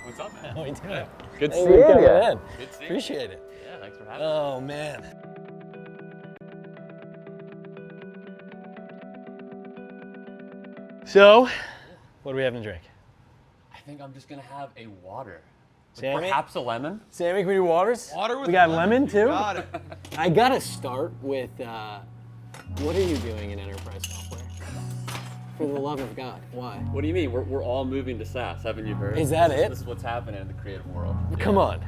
What's up, man? How we doing? Good Hey, seeing you. Good Good seeing Appreciate it. Yeah, thanks for having me. Oh, man. So, what do we have to drink? I think I'm just gonna have a water. With Sammy? perhaps a lemon. Sammy, can we do waters? Water with We got lemon. lemon, too? Got it. I gotta start with, what are you doing in enterprise software? For the love of God, why? What do you mean? We're all moving to SaaS, haven't you heard? Is that it? This is what's happening in the creative world. Come on.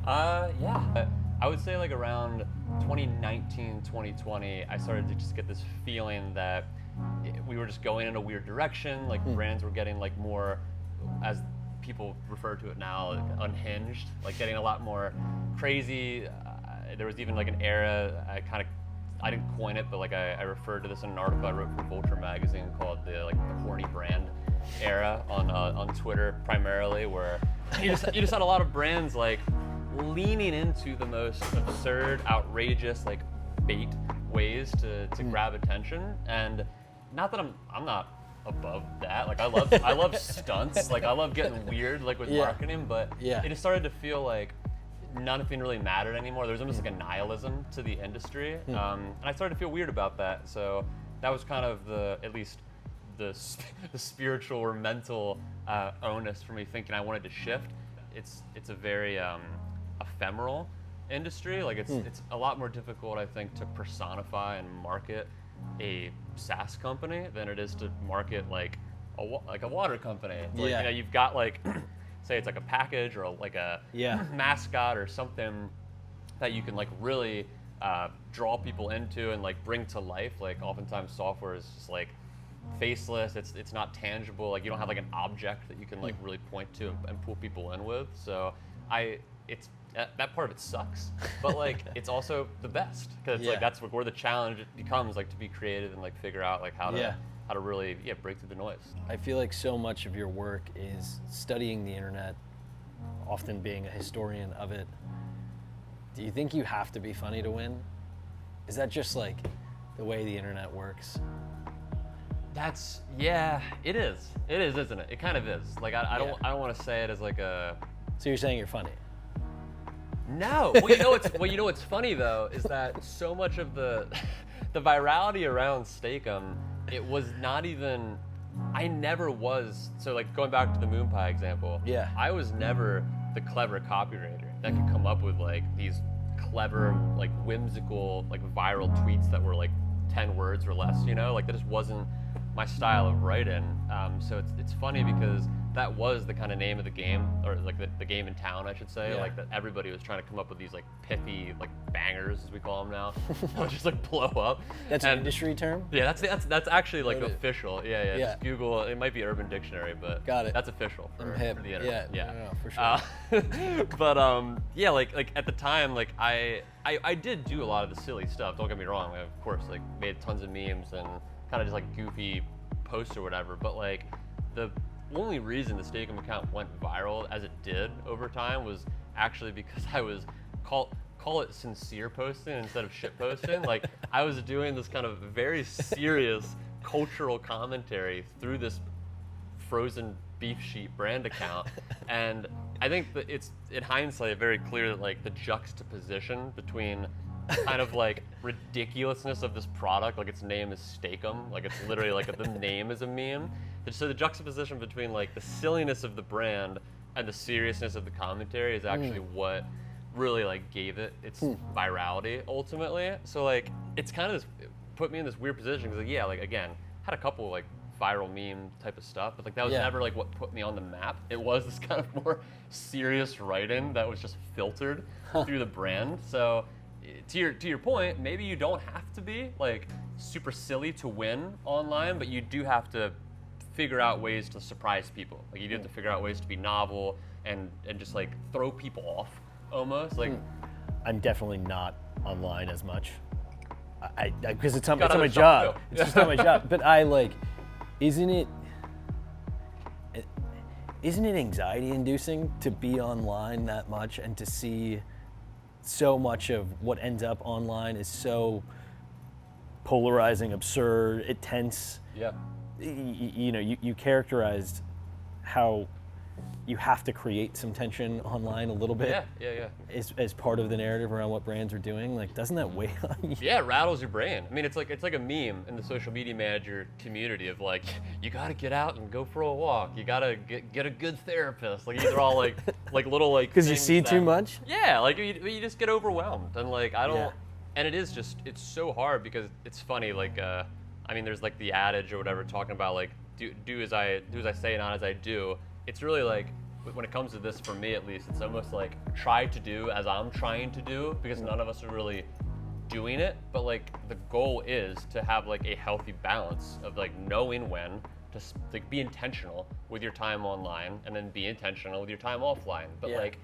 Yeah. I would say like around 2019, 2020, I started to just get this feeling that we were just going in a weird direction. Like brands were getting like more, as people refer to it now, like unhinged, like getting a lot more crazy. There was even like an era, I didn't coin it, but like I referred to this in an article I wrote for Vulture magazine called the Horny brand era on Twitter primarily, where you just had a lot of brands like leaning into the most absurd, outrageous, like bait ways to grab attention. And not that I'm not above that. Like I love stunts. Like I love getting weird like with marketing, but it just started to feel like nothing really mattered anymore. There was almost like a nihilism to the industry, and I started to feel weird about that. So that was kind of at least the spiritual or mental onus for me, thinking I wanted to shift. It's a very ephemeral industry. Like it's a lot more difficult, I think, to personify and market a SaaS company than it is to market like a water company. Like, you know, you've got like say it's like a package or like a mascot or something that you can like really draw people into and like bring to life. Like oftentimes software is just like faceless, it's not tangible, like you don't have like an object that you can like really point to and pull people in with. So that part of it sucks, but like it's also the best, because it's like that's where the challenge becomes, like to be creative and like figure out like how to really break through the noise. I feel like so much of your work is studying the internet, often being a historian of it. Do you think you have to be funny to win? Is that just like the way the internet works? It is, isn't it? It kind of is. Like I don't want to say it as like a. So you're saying you're funny? No. Well, you know what's funny though is that so much of the virality around Steakum, it was not even. I never was. So like going back to the moon pie example. Yeah. I was never the clever copywriter that could come up with like these clever, like whimsical, like viral tweets that were like 10 words or less. You know, like that just wasn't my style of writing. So it's funny because that was the kind of name of the game, or like the game in town, I should say. Yeah. Like that everybody was trying to come up with these like pithy like bangers, as we call them now, that would just like blow up. That's an industry term? Yeah, that's actually like official. Yeah. Just Google. It might be Urban Dictionary, but got it. That's official for the internet. Yeah. No, for sure. But like at the time, like I did do a lot of the silly stuff. Don't get me wrong. I, of course, like made tons of memes and kind of just like goofy posts or whatever. But like the only reason the Steakum account went viral as it did over time was actually because I was call it sincere posting instead of shit posting. Like I was doing this kind of very serious cultural commentary through this frozen beef sheet brand account, and I think that it's in hindsight very clear that like the juxtaposition between kind of like ridiculousness of this product, like its name is Steakum, like it's literally like the name is a meme. So the juxtaposition between like the silliness of the brand and the seriousness of the commentary is actually what really like gave it its virality ultimately. So like it's kind of put me in this weird position because like again had a couple like viral meme type of stuff, but like that was never like what put me on the map. It was this kind of more serious writing that was just filtered through the brand. So to your point, maybe you don't have to be like super silly to win online, but you do have to figure out ways to surprise people. Like you do have to figure out ways to be novel and just like throw people off almost. Like I'm definitely not online as much. I because it's not my job. It's just not my job. But I like, isn't it anxiety inducing to be online that much and to see so much of what ends up online is so polarizing, absurd, tense. Yeah. You know, you characterized how you have to create some tension online a little bit. Yeah. As part of the narrative around what brands are doing. Like, doesn't that weigh on you? Yeah, it rattles your brain. I mean, it's like a meme in the social media manager community of like, you gotta get out and go for a walk. You gotta get a good therapist. Like these are all like little like. Because you see too much. Yeah, like you just get overwhelmed, and like I don't. Yeah. And it's so hard because it's funny. Like I mean, there's like the adage or whatever talking about like do as I say, not as I do. It's really like, when it comes to this, for me at least, it's almost like try to do as I'm trying to do, because none of us are really doing it. But like the goal is to have like a healthy balance of like knowing when to like be intentional with your time online and then be intentional with your time offline. But like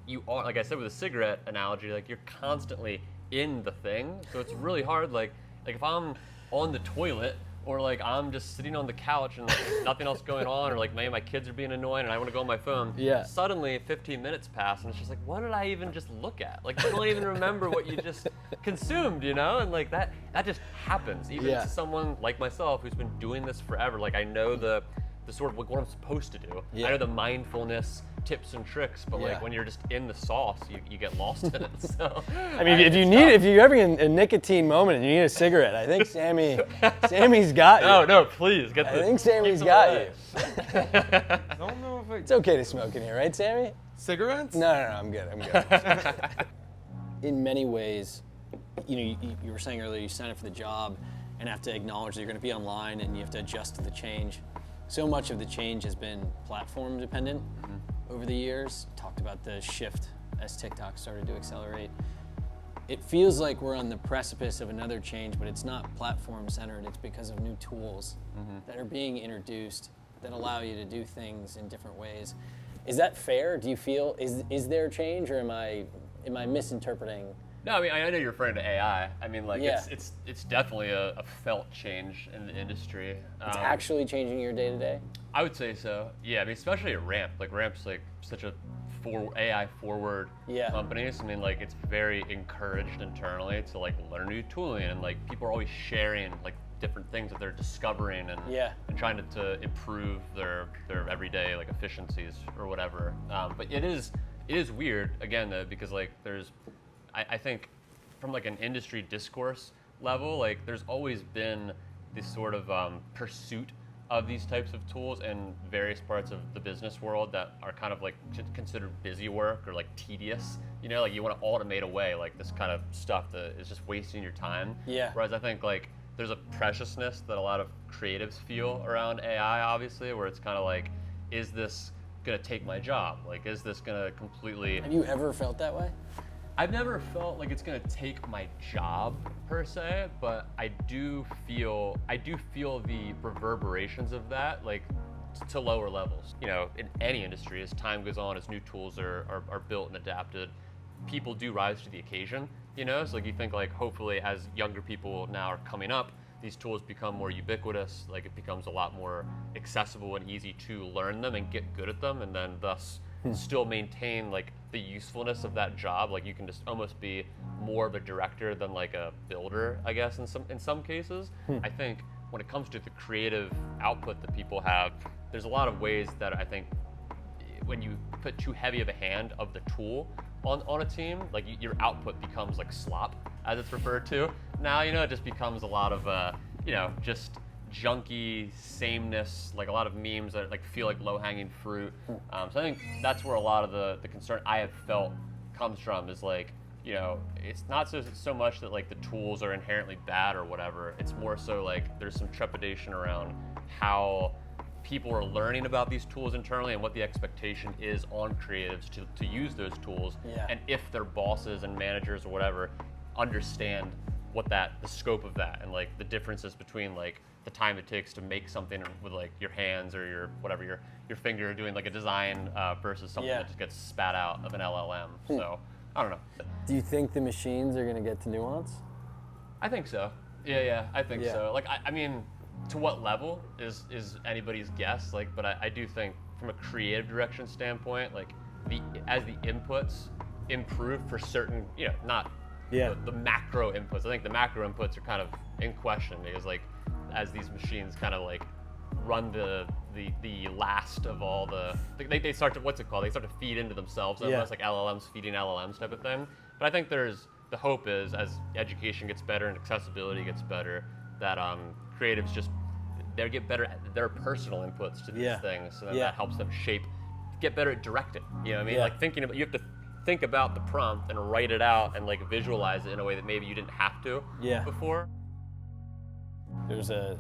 you are, like I said with the cigarette analogy, like you're constantly in the thing. So it's really hard. Like if I'm on the toilet, or like I'm just sitting on the couch and like, nothing else going on, or like maybe my kids are being annoying and I want to go on my phone. Yeah. Suddenly 15 minutes pass and it's just like, what did I even just look at? Like you don't even remember what you just consumed, you know? And like that just happens. Even to someone like myself who's been doing this forever. Like I know the sort of like what I'm supposed to do. I know the mindfulness tips and tricks, but like when you're just in the sauce, you get lost in it. So I mean, if you're having a nicotine moment and you need a cigarette, I think Sammy's got you. No, please get this. I think Sammy's got you. I don't know if It's okay to smoke in here, right, Sammy? cigarettes? No, I'm good. In many ways, you were saying earlier, you sign up for the job and have to acknowledge that you're going to be online and you have to adjust to the change. So much of the change has been platform dependent over the years. Talked about the shift as TikTok started to accelerate. It feels like we're on the precipice of another change, but it's not platform centered. It's because of new tools that are being introduced that allow you to do things in different ways. Is that fair? Do you feel, is there change, or am I misinterpreting? No, I mean, I know you're referring to AI. I mean, like, Yeah. it's definitely a felt change in the industry. It's actually changing your day to day? I would say so. Yeah, I mean, especially at Ramp. Like, Ramp's like such a AI forward company. So, I mean, like, it's very encouraged internally to like learn new tooling, and like people are always sharing like different things that they're discovering and trying to improve their everyday like efficiencies or whatever. But it is weird again though, because like I think from like an industry discourse level, like there's always been this sort of pursuit of these types of tools in various parts of the business world that are kind of like considered busy work or like tedious. You know, like you want to automate away like this kind of stuff that is just wasting your time. Yeah. Whereas I think like there's a preciousness that a lot of creatives feel around AI, obviously, where it's kind of like, is this gonna take my job? Like, is this gonna completely... Have you ever felt that way? I've never felt like it's gonna take my job per se, but I do feel the reverberations of that, like to lower levels. You know, in any industry, as time goes on, as new tools are built and adapted, people do rise to the occasion. You know, so like you think like hopefully as younger people now are coming up, these tools become more ubiquitous. Like it becomes a lot more accessible and easy to learn them and get good at them, and then thus still maintain like the usefulness of that job. Like you can just almost be more of a director than like a builder, I guess, in some cases. I think when it comes to the creative output that people have, there's a lot of ways that I think when you put too heavy of a hand of the tool on a team, like your output becomes like slop, as it's referred to. Now, you know, it just becomes a lot of, you know, just junky sameness, like a lot of memes that like feel like low-hanging fruit. So I think that's where a lot of the concern I have felt comes from, is like, you know, it's not so much that like the tools are inherently bad or whatever. It's more so like there's some trepidation around how people are learning about these tools internally and what the expectation is on creatives to use those tools, and if their bosses and managers or whatever understand what the scope of that, and like the differences between like the time it takes to make something with like your hands or your whatever your finger doing like a design versus something that just gets spat out of an LLM. So I don't know. Do you think the machines are going to get to nuance? I think so. Yeah, I think so. Like I mean, to what level is anybody's guess, like, but I do think from a creative direction standpoint, like as the inputs improve for certain, you know, not the macro inputs. I think the macro inputs are kind of in question, because like as these machines kind of like run the last of all they start to, what's it called? They start to feed into themselves, Yeah. almost like LLMs feeding LLMs type of thing. But I think the hope is, as education gets better and accessibility gets better, that creatives they get better at their personal inputs to these Yeah. things, so then Yeah. that helps them get better at directing. You know what I mean? Yeah. Like you have to think about the prompt and write it out and like visualize it in a way that maybe you didn't have to Yeah. before. There's a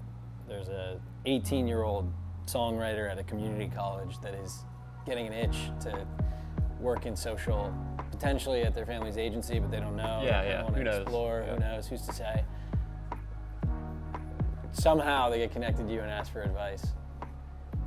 18-year-old songwriter at a community college that is getting an itch to work in social, potentially at their family's agency, but they don't know. Yeah, They yeah. want to Who knows? explore. Yeah. Who knows? Who's to say? Somehow they get connected to you and ask for advice.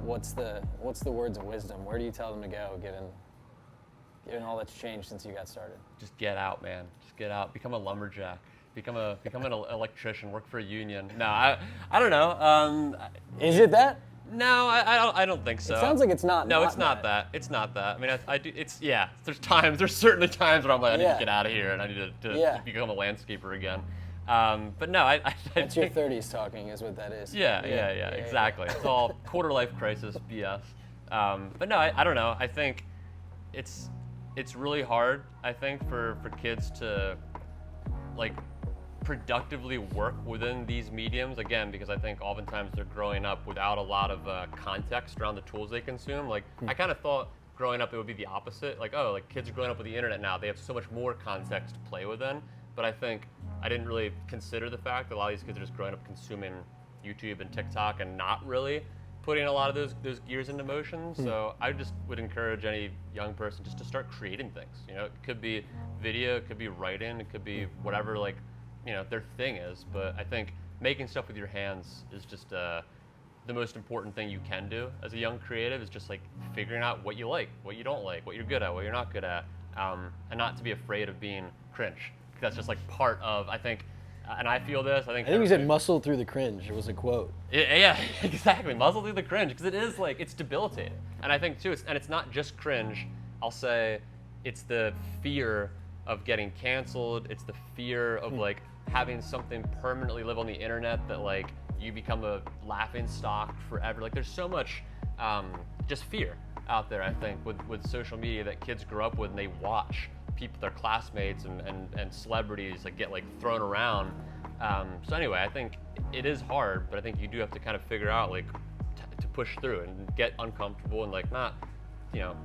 What's the words of wisdom? Where do you tell them to go, given all that's changed since you got started? Just get out, man. Just get out. Become a lumberjack. Become an electrician. Work for a union. No, I don't know. Is it that? No, I don't think so. It sounds like it's not. No, it's not that. It's not that. I mean, I do. It's yeah. There's certainly times where I'm like, I need Yeah. to get out of here and I need to Yeah. become a landscaper again. But no, I It's your think, 30s talking, is what that is. yeah, exactly. It's all quarter life crisis BS. But no, I don't know. I think it's really hard. I think for kids to like productively work within these mediums, again, because I think oftentimes they're growing up without a lot of context around the tools they consume. Like I kind of thought growing up it would be the opposite. Like, oh, like kids are growing up with the internet now, they have so much more context to play within. But I think I didn't really consider the fact that a lot of these kids are just growing up consuming YouTube and TikTok and not really putting a lot of those gears into motion. So I just would encourage any young person just to start creating things. You know, it could be video, it could be writing, it could be whatever their thing is. But I think making stuff with your hands is just the most important thing you can do as a young creative, is just like figuring out what you like, what you don't like, what you're good at, what you're not good at, and not to be afraid of being cringe. That's just like part of, I think, and I feel this. I think you said muscle through the cringe. It was a quote. Yeah, exactly. Muzzle through the cringe, because it is like, it's debilitating. And I think too, it's not just cringe. I'll say it's the fear of getting canceled. It's the fear of like having something permanently live on the internet that like you become a laughing stock forever. Like there's so much just fear out there, I think, with social media that kids grow up with, and they watch people, their classmates and celebrities like get like thrown around. So anyway, I think it is hard, but I think you do have to kind of figure out like to push through and get uncomfortable and like not,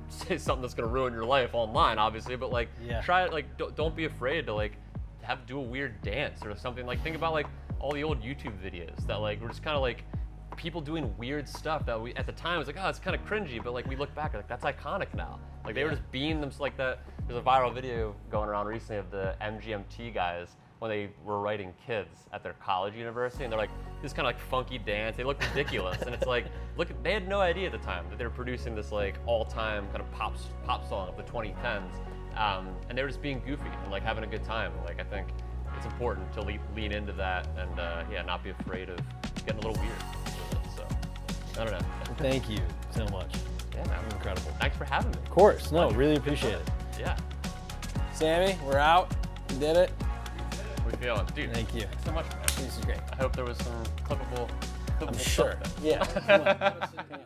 say something that's gonna ruin your life online, obviously, but like try it. Like don't be afraid to like do a weird dance or something. Like think about like all the old YouTube videos that like were just kind of like people doing weird stuff that we at the time was like, oh, it's kind of cringy, but like we look back like that's iconic now. Like they were just being them like that. There's a viral video going around recently of the MGMT guys when they were writing kids at their college university, and they're like this kind of like funky dance. They look ridiculous, and it's like they had no idea at the time that they were producing this like all-time kind of pop song of the 2010s, and they were just being goofy and like having a good time. Like I think it's important to lean into that and not be afraid of getting a little weird with it. So I don't know. Thank you so much. Yeah, man. Incredible. Thanks for having me. Of course. No, really appreciate it. Yeah. Sammy, we're out. We did it. How we feeling? Dude, Thank you. thanks so much, man. This is great. I hope there was some clippable I'm stuff sure. there. Yeah. Come on.